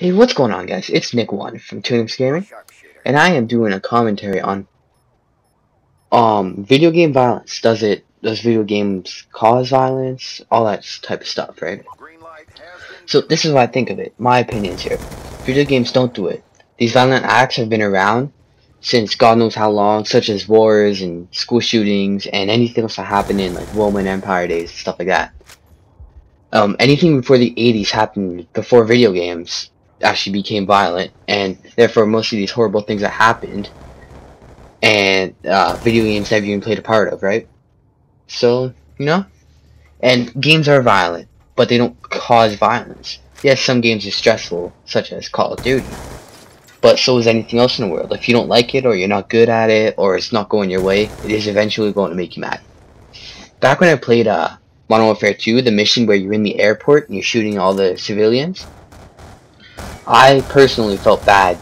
Hey, what's going on, guys? It's Nick1 from Tunics Gaming, and I am doing a commentary on video game violence. Does video games cause violence? All that type of stuff, right? So this is what I think of it. My opinions here. Video games don't do it. These violent acts have been around since God knows how long, such as wars and school shootings and anything else that happened in like Roman Empire days, stuff like that. Anything before the 80s happened before video games actually became violent, and therefore most of these horrible things that happened and video games never even played a part of, right? So, and games are violent, but they don't cause violence. Yes, some games are stressful, such as Call of Duty, but so is anything else in the world. If you don't like it, or you're not good at it, or it's not going your way, it is eventually going to make you mad. Back when I played Modern Warfare 2, the mission where you're in the airport and you're shooting all the civilians, I personally felt bad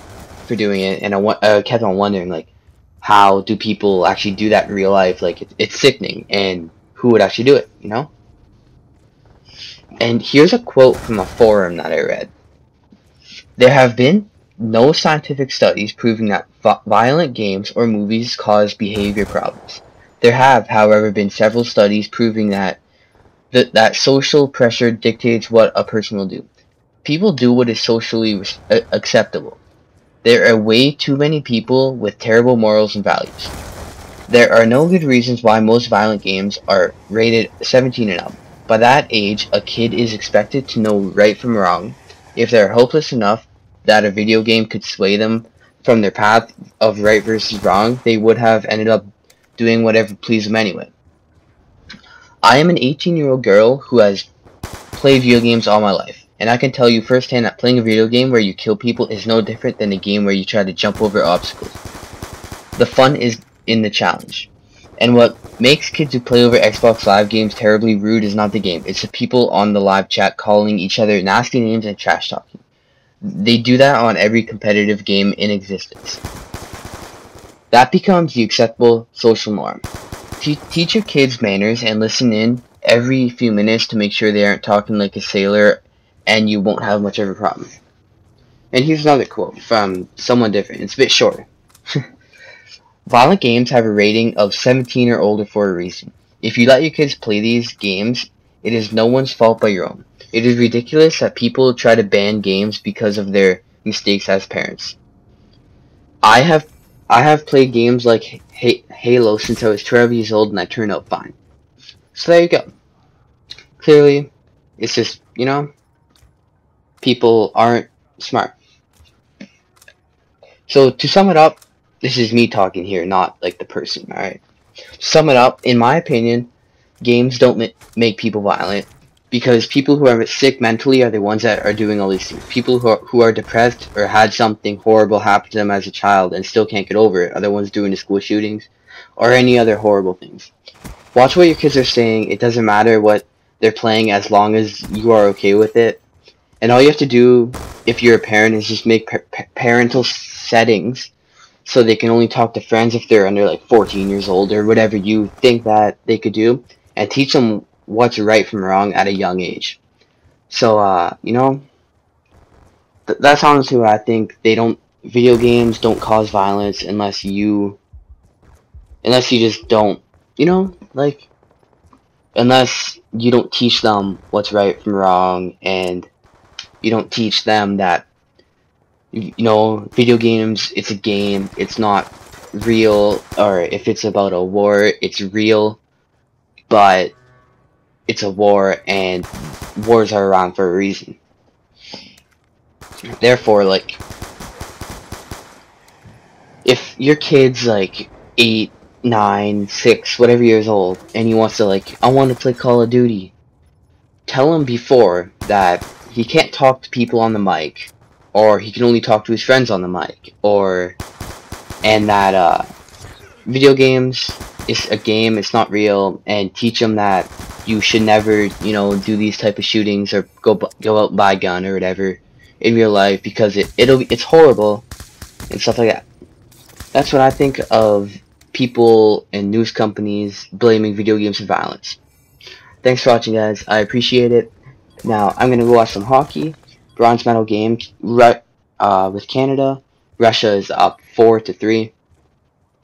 for doing it, and I kept on wondering, like, how do people actually do that in real life? Like, it's sickening, and who would actually do it, And here's a quote from a forum that I read. There have been no scientific studies proving that violent games or movies cause behavior problems. There have, however, been several studies proving that social pressure dictates what a person will do. People do what is socially acceptable. There are way too many people with terrible morals and values. There are no good reasons why most violent games are rated 17 and up. By that age, a kid is expected to know right from wrong. If they are hopeless enough that a video game could sway them from their path of right versus wrong, they would have ended up doing whatever pleased them anyway. I am an 18-year-old girl who has played video games all my life, and I can tell you firsthand that playing a video game where you kill people is no different than a game where you try to jump over obstacles. The fun is in the challenge. And what makes kids who play over Xbox Live games terribly rude is not the game, it's the people on the live chat calling each other nasty names and trash talking. They do that on every competitive game in existence. That becomes the acceptable social norm. Teach your kids manners and listen in every few minutes to make sure they aren't talking like a sailor, and you won't have much of a problem. And here's another quote from someone different. It's a bit shorter. Violent games have a rating of 17 or older for a reason. If you let your kids play these games, it is no one's fault but your own. It is ridiculous that people try to ban games because of their mistakes as parents. I have played games like Halo since I was 12 years old, and I turned out fine. So there you go. Clearly, it's just, people aren't smart. So to sum it up, this is me talking here, not like the person, alright? To sum it up, in my opinion, games don't make people violent, because people who are sick mentally are the ones that are doing all these things. People who are depressed or had something horrible happen to them as a child and still can't get over it are the ones doing the school shootings or any other horrible things. Watch what your kids are saying. It doesn't matter what they're playing as long as you are okay with it. And all you have to do, if you're a parent, is just make parental settings so they can only talk to friends if they're under like 14 years old or whatever you think that they could do, and teach them what's right from wrong at a young age. So, that's honestly what I think. Video games don't cause violence unless you just don't, unless you don't teach them what's right from wrong, and you don't teach them that, video games, it's a game, it's not real, or if it's about a war, it's real, but it's a war, and wars are around for a reason. Therefore, like, if your kid's like 8, 9, 6, whatever years old, and he wants to, like, I want to play Call of Duty, tell him before that he can't talk to people on the mic, or he can only talk to his friends on the mic, and that video games is a game, it's not real, and teach him that you should never, do these type of shootings or go out and buy a gun or whatever in real life, because it's horrible and stuff like that. That's what I think of people and news companies blaming video games for violence. Thanks for watching, guys. I appreciate it. Now, I'm gonna go watch some hockey. bronze medal game with Canada. Russia is up 4-3.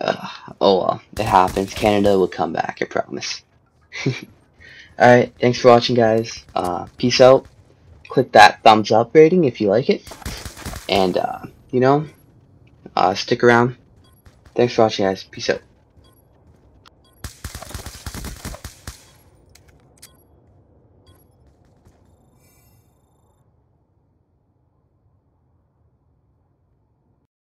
Oh well, it happens. Canada will come back, I promise. Alright, thanks for watching, guys. Peace out. Click that thumbs up rating if you like it. And, stick around. Thanks for watching, guys. Peace out.